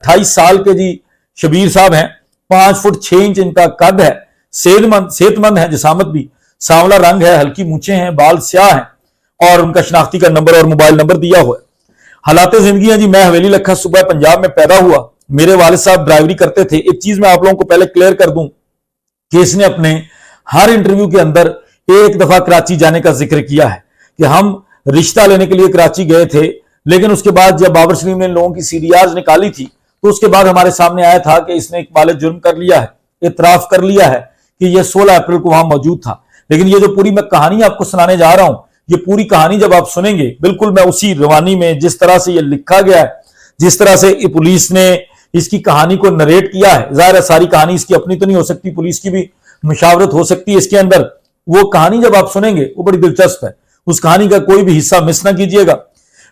28 साल के जी शबीर साहब हैं, 5 फुट 6 इंच इनका कद है, सेहतमंद है, जिसामत भी, सांवला रंग है, हल्की मूछें हैं, बाल स्याह हैं और उनका शनाख्ती का नंबर और मोबाइल नंबर दिया हुआ है। हालात जिंदगी है जी, मैं हवेली लखा सुबह पंजाब में पैदा हुआ, मेरे वालिद साहब ड्राइवरी करते थे। एक चीज मैं आप लोगों को पहले क्लियर कर दूं कि इसने अपने हर इंटरव्यू के अंदर एक दफा कराची जाने का जिक्र किया है कि हम रिश्ता लेने के लिए कराची गए थे, लेकिन उसके बाद जब बाबर शरीफ ने लोगों की सीडीआर निकाली थी तो उसके बाद हमारे सामने आया था कि इसने एक बालिग जुर्म कर लिया है, इतराफ कर लिया है कि यह 16 अप्रैल को वहां मौजूद था। लेकिन ये जो पूरी मैं कहानी आपको सुनाने जा रहा हूं, ये पूरी कहानी जब आप सुनेंगे बिल्कुल मैं उसी रवानी में, जिस तरह से ये लिखा गया है, जिस तरह से पुलिस ने इसकी कहानी को नरेट किया है, जाहिर है सारी कहानी इसकी अपनी तो नहीं हो सकती, पुलिस की भी मुशावरत हो सकती है इसके अंदर। वो कहानी जब आप सुनेंगे वो बड़ी दिलचस्प है, उस कहानी का कोई भी हिस्सा मिस ना कीजिएगा।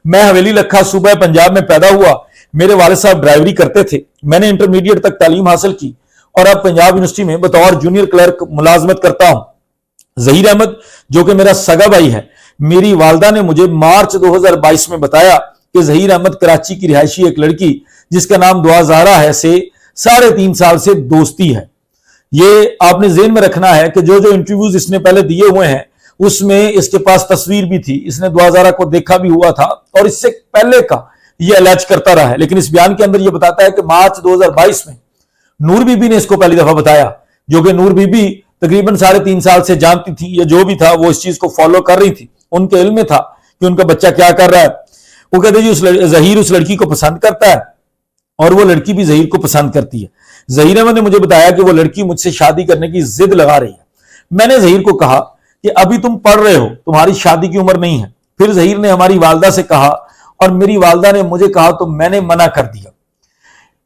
मैं हवेली लखा सूबा पंजाब में पैदा हुआ, मेरे वालिद साहब ड्राइवरी करते थे, मैंने इंटरमीडिएट तक तालीम हासिल की और अब पंजाब यूनिवर्सिटी में बतौर जूनियर क्लर्क मुलाजमत करता हूं। जहीर अहमद जो कि मेरा सगा भाई है, मेरी वालदा ने मुझे मार्च 2022 में बताया कि जहीर अहमद कराची की रिहायशी एक लड़की जिसका नाम दुआ ज़हरा है से 3.5 साल से दोस्ती है। ये आपने ज़हन में रखना है कि जो जो इंटरव्यूज इसने पहले दिए हुए हैं उसमें इसके पास तस्वीर भी थी, इसने दुआ ज़हरा को देखा भी हुआ था और इससे पहले का ये अलर्ज करता रहा है। लेकिन इस बयान के अंदर यह बताता है कि मार्च 2022 में नूर बीबी ने इसको पहली दफा बताया, जो कि नूर बीबी तकरीबन 3.5 साल से जानती थी, या जो भी था वो इस चीज को फॉलो कर रही थी, उनके इल्म में था कि उनका बच्चा क्या कर रहा है। वो कहते जी जहीर उस लड़की को पसंद करता है और वो लड़की भी जहीर को पसंद करती है। जहीर अहमद ने मुझे बताया कि वो लड़की मुझसे शादी करने की जिद लगा रही है। मैंने जहीर को कहा कि अभी तुम पढ़ रहे हो, तुम्हारी शादी की उम्र नहीं है। फिर जहीर ने हमारी वालदा से कहा और मेरी वालदा ने मुझे कहा तो मैंने मना कर दिया।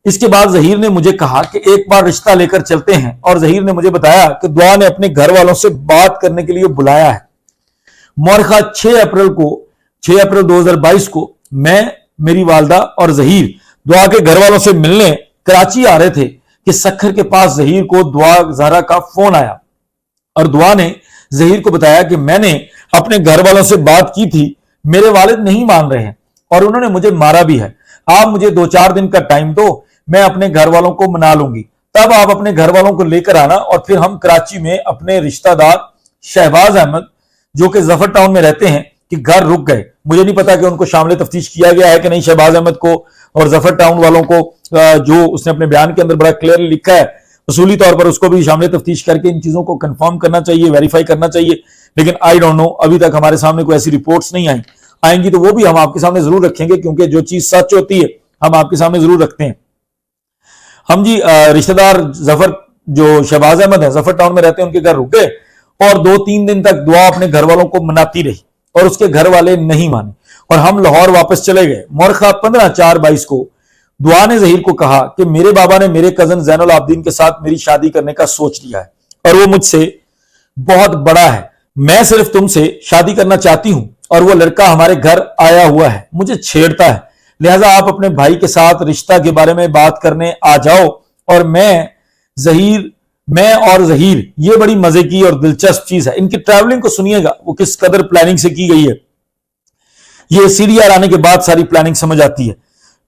इसके बाद जहीर ने मुझे कहा कि एक बार रिश्ता लेकर चलते हैं और जहीर ने मुझे बताया कि दुआ ने अपने घर वालों से बात करने के लिए बुलाया है। मौरखा 6 अप्रैल 2022 को मैं, मेरी वालदा और जहीर दुआ के घर वालों से मिलने कराची आ रहे थे कि सखर के पास जहीर को दुआ ज़हरा का फोन आया और दुआ ने जहीर को बताया कि मैंने अपने घर वालों से बात की थी, मेरे वालिद नहीं मान रहे हैं और उन्होंने मुझे मारा भी है। आप मुझे 2-4 दिन का टाइम दो, मैं अपने घर वालों को मना लूंगी, तब आप अपने घर वालों को लेकर आना और फिर हम कराची में अपने रिश्तेदार शहबाज अहमद जो कि जफर टाउन में रहते हैं कि घर रुक गए। मुझे नहीं पता कि उनको शामिल तफ्तीश किया गया है कि नहीं शहबाज अहमद को और जफर टाउन वालों को, जो उसने अपने बयान के अंदर बड़ा क्लियरली लिखा है, उसूली तौर पर उसको भी शामिल तफ्तीश करके इन चीजों को कंफर्म करना चाहिए, वेरीफाई करना चाहिए। लेकिन आई डोंट नो, अभी तक हमारे सामने कोई ऐसी रिपोर्ट्स नहीं आई, आएंगी तो वो भी हम आपके सामने जरूर रखेंगे, क्योंकि जो चीज सच होती है हम आपके सामने जरूर रखते हैं। हम जी रिश्तेदार जफर जो शहबाज अहमद है, जफर टाउन में रहते हैं, उनके घर रुके और 2-3 दिन तक दुआ अपने घर वालों को मनाती रही और उसके घर वाले नहीं माने और हम लाहौर वापस चले गए। मोरखा 15/4/22 को दुआ ने जहीर को कहा कि मेरे बाबा ने मेरे कजन जैनुल आबदीन के साथ मेरी शादी करने का सोच लिया है और वो मुझसे बहुत बड़ा है, मैं सिर्फ तुमसे शादी करना चाहती हूं और वो लड़का हमारे घर आया हुआ है, मुझे छेड़ता है, लिहाजा आप अपने भाई के साथ रिश्ता के बारे में बात करने आ जाओ। और मैं और जहीर, ये बड़ी मजे की और दिलचस्प चीज है, इनकी ट्रैवलिंग को सुनिएगा वो किस कदर प्लानिंग से की गई है। ये सीडीआर आने के बाद सारी प्लानिंग समझ आती है।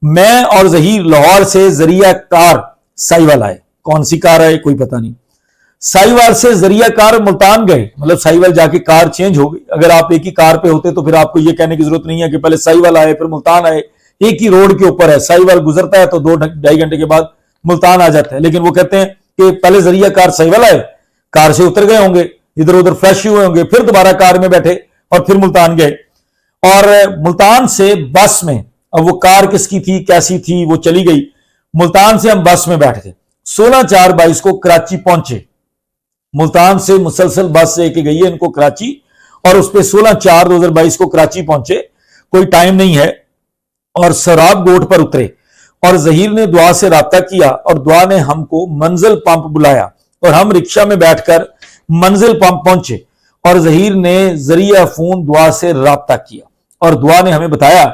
मैं और जहीर लाहौर से जरिया कार साहिवाल आए, कौन सी कार आए कोई पता नहीं, साहिवाल से जरिया कार मुल्तान गए, मतलब साहिवाल जाके कार चेंज हो गई। अगर आप एक ही कार पे होते तो फिर आपको ये कहने की जरूरत नहीं है कि पहले साहिवाल आए फिर मुल्तान आए, एक ही रोड के ऊपर है, साहिवाल गुजरता है तो 2-2.5 घंटे के बाद मुल्तान आ जाता है। लेकिन वो कहते हैं कि पहले जरिया कार साहिवाल आए, कार से उतर गए होंगे, इधर उधर फ्रेश हुए होंगे, फिर दोबारा कार में बैठे और फिर मुल्तान गए और मुल्तान से बस में, अब वो कार किसकी थी कैसी थी वो चली गई, मुल्तान से हम बस में बैठ गए। 16/4/22 को कराची पहुंचे, मुल्तान से मुसलसल बस लेके गई है इनको कराची और उस पर 16/4/2022 को कराची पहुंचे, कोई टाइम नहीं है और सराब गोट पर उतरे और जहीर ने दुआ से राब्ता किया और दुआ ने हमको मंजिल पंप बुलाया और हम रिक्शा में बैठकर मंजिल पंप पहुंचे और जहीर ने जरिया फोन दुआ से राब्ता किया और दुआ ने हमें बताया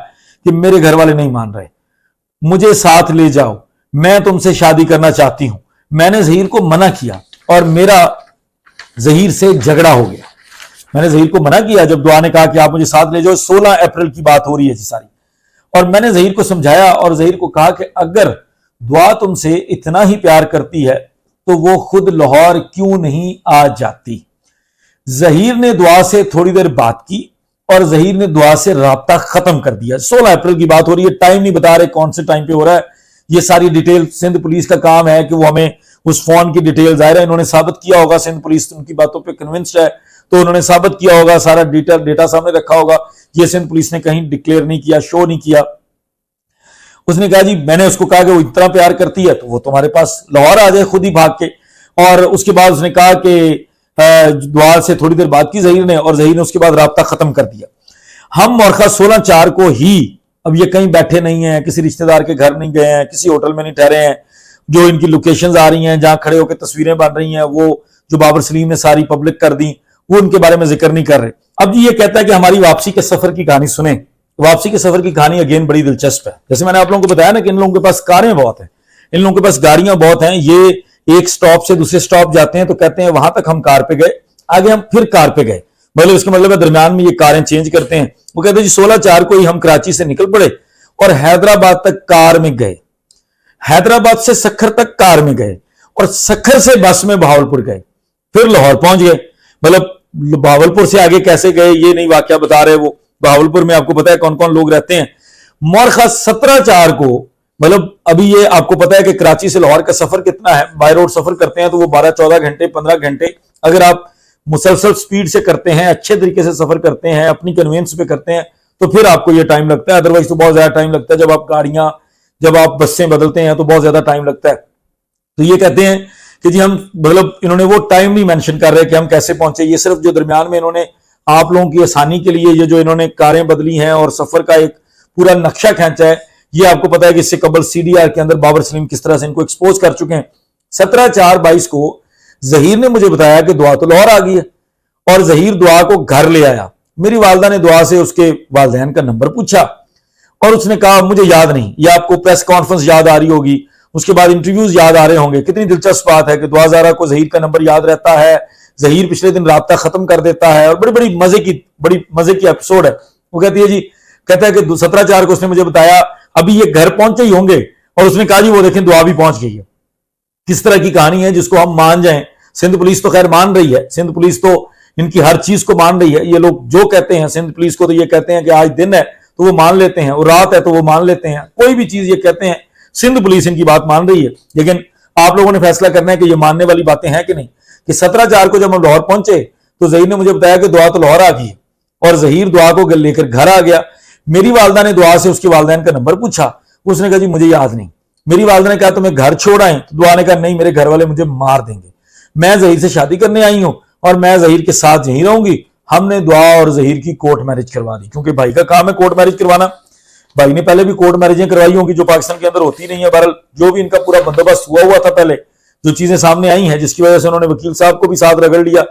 कि मेरे घर वाले नहीं मान रहे, मुझे साथ ले जाओ, मैं तुमसे शादी करना चाहती हूं। मैंने जहीर को मना किया और मेरा जहीर से झगड़ा हो गया। मैंने जहीर को मना किया जब दुआ ने कहा कि आप मुझे साथ ले जाओ। 16 अप्रैल की बात हो रही है जी सारी, और मैंने जहीर को समझाया और जहीर को कहा कि अगर दुआ तुमसे इतना ही प्यार करती है तो वो खुद लाहौर क्यों नहीं आ जाती। जहीर ने दुआ से थोड़ी देर बात की और जहीर ने दुआ से राब्ता खत्म कर दिया। 16 अप्रैल की बात हो रही है, टाइम नहीं बता रहे कौन से टाइम पे हो रहा है। ये सारी डिटेल सिंध पुलिस का काम है कि वो हमें उस फोन की डिटेल, जाहिर है इन्होंने साबित किया होगा, सिंध पुलिस उनकी बातों पे कन्विंस्ड है तो उन्होंने साबित किया होगा, सारा डेटा सामने रखा होगा। ये सिंध पुलिस ने कहीं डिक्लेयर नहीं किया, शो नहीं किया। उसने कहा जी मैंने उसको कहा कि वो इतना प्यार करती है तो वो तुम्हारे पास लाहौर आ जाए खुद ही भाग के। और उसके बाद उसने कहा कि दुआ से थोड़ी देर बात की जहीर ने, और जहीर ने उसके बाद राब्ता खत्म कर दिया। हम मौरखा 16/4 को ही, अब ये कहीं बैठे नहीं है, किसी रिश्तेदार के घर नहीं गए हैं, किसी होटल में नहीं ठहरे हैं, जो इनकी लोकेशंस आ रही हैं जहां खड़े होकर तस्वीरें बन रही हैं वो जो बाबर सलीम ने सारी पब्लिक कर दी, वो उनके बारे में जिक्र नहीं कर रहे। अब जी ये कहता है कि हमारी वापसी के सफर की कहानी सुने। वापसी के सफर की कहानी अगेन बड़ी दिलचस्प है। जैसे मैंने आप लोगों को बताया ना कि इन लोगों के पास कारें बहुत हैं, इन लोगों के पास गाड़ियां बहुत हैं। ये एक स्टॉप से दूसरे स्टॉप जाते हैं तो कहते हैं वहां तक हम कार पे गए, आगे हम फिर कार पे गए, मतलब इसका मतलब है दरमियान में ये कारें चेंज करते हैं। वो कहते हैं जी 16/4 को ही हम कराची से निकल पड़े और हैदराबाद तक कार में गए, हैदराबाद से सखर तक कार में गए और सखर से बस में बहावलपुर गए, फिर लाहौर पहुंच गए। मतलब बहावलपुर से आगे कैसे गए ये नहीं वाकया बता रहे वो। बहावलपुर में आपको पता है कौन कौन लोग रहते हैं। मौरखा 17/4 को, मतलब अभी ये आपको पता है कि कराची से लाहौर का सफर कितना है, बाय रोड सफर करते हैं तो वो 12-14 घंटे 15 घंटे, अगर आप मुसलसल स्पीड से करते हैं, अच्छे तरीके से सफर करते हैं, अपनी कन्वेंस पे करते हैं तो फिर आपको ये टाइम लगता है। अदरवाइज तो बहुत ज्यादा टाइम लगता है। जब आप बसें बदलते हैं तो बहुत ज्यादा टाइम लगता है। तो ये कहते हैं कि जी हम, मतलब इन्होंने वो टाइम नहीं मेंशन कर रहे कि हम कैसे पहुंचे, ये सिर्फ जो दरमियान में इन्होंने आप लोगों की आसानी के लिए ये जो इन्होंने कारें बदली हैं और सफर का एक पूरा नक्शा खींचा है। ये आपको पता है कि इससे कबल CDR के अंदर बाबर सलीम किस तरह से इनको एक्सपोज कर चुके हैं। 17/4/22 को जहीर ने मुझे बताया कि दुआ तो लाहौर आ गई है और जहीर दुआ को घर ले आया। मेरी वालदा ने दुआ से उसके वालिदैन का नंबर पूछा और उसने कहा मुझे याद नहीं। ये आपको प्रेस कॉन्फ्रेंस याद आ रही होगी, उसके बाद इंटरव्यूज याद आ रहे होंगे। कितनी दिलचस्प बात है कि दुआ ज़ारा को जहीर का नंबर याद रहता है, जहीर पिछले दिन राब्ता खत्म कर देता है और बड़ी मजे की एपिसोड है। वो कहती है जी, कहता है कि 17/4 को उसने मुझे बताया अभी ये घर पहुंचे ही होंगे और उसने कहा जी वो देखें दुआ भी पहुंच गई है। किस तरह की कहानी है जिसको हम मान जाएं। सिंध पुलिस तो खैर मान रही है, सिंध पुलिस तो इनकी हर चीज को मान रही है। ये लोग जो कहते हैं सिंध पुलिस को, तो ये कहते हैं कि आज दिन है तो वो मान लेते हैं, और रात है तो वो मान लेते हैं। कोई भी चीज ये कहते हैं, सिंध पुलिस इनकी बात मान रही है। लेकिन आप लोगों ने फैसला करना है कि ये मानने वाली बातें हैं कि नहीं। कि 17/4 को जब हम लाहौर पहुंचे तो जहीर ने मुझे बताया कि दुआ तो लाहौर आ गई और जहीर दुआ को लेकर घर आ गया। मेरी वालदा ने दुआ से उसके वालिदैन का नंबर पूछा, उसने कहा जी मुझे याद नहीं। मेरी वालदा ने कहा तुम्हें घर छोड़ आए, तो दुआ ने कहा नहीं मेरे घर वाले मुझे मार देंगे, मैं जहीर से शादी करने आई हूं और मैं जहीर के साथ यहीं रहूंगी। हमने दुआ और जहीर की कोर्ट मैरिज करवा दी, क्योंकि भाई का काम है कोर्ट मैरिज करवाना। भाई ने पहले भी कोर्ट मैरिजें करवाई होंगी जो पाकिस्तान के अंदर होती नहीं है। बहरहाल जो भी इनका पूरा बंदोबस्त हुआ था पहले, जो चीजें सामने आई हैं जिसकी वजह से उन्होंने वकील साहब को भी साथ रगड़ लिया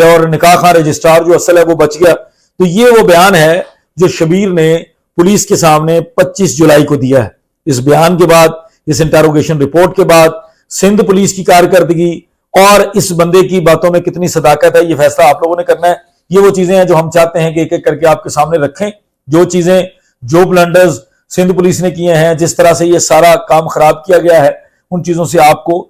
और निकाह खां रजिस्ट्रार जो असल है वो बच गया। तो ये वो बयान है जो शबीर ने पुलिस के सामने 25 जुलाई को दिया है। इस बयान के बाद, इस इंटरोगेशन रिपोर्ट के बाद सिंध पुलिस की कारकर्दगी और इस बंदे की बातों में कितनी सदाकत है, ये फैसला आप लोगों ने करना है। ये वो चीजें हैं जो हम चाहते हैं कि एक एक करके आपके सामने रखें। जो चीजें, जो ब्लंडर्स सिंध पुलिस ने किए हैं, जिस तरह से ये सारा काम खराब किया गया है, उन चीजों से आपको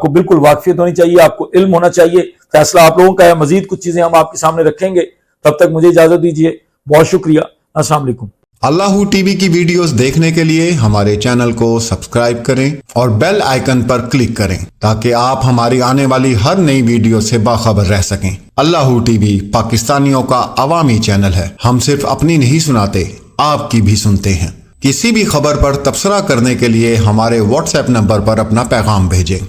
बिल्कुल वाकफियत होनी चाहिए, आपको इल्म होना चाहिए। फैसला आप लोगों का है। मजीद कुछ चीजें हम आपके सामने रखेंगे। तब तक मुझे इजाजत दीजिए। बहुत शुक्रिया। अस्सलाम वालेकुम। अल्लाहू टीवी की वीडियोस देखने के लिए हमारे चैनल को सब्सक्राइब करें और बेल आइकन पर क्लिक करें ताकि आप हमारी आने वाली हर नई वीडियो से बाखबर रह सकें। अल्लाहू टीवी पाकिस्तानियों का अवामी चैनल है। हम सिर्फ अपनी नहीं सुनाते, आपकी भी सुनते हैं। किसी भी खबर पर तबसरा करने के लिए हमारे WhatsApp नंबर पर अपना पैगाम भेजें।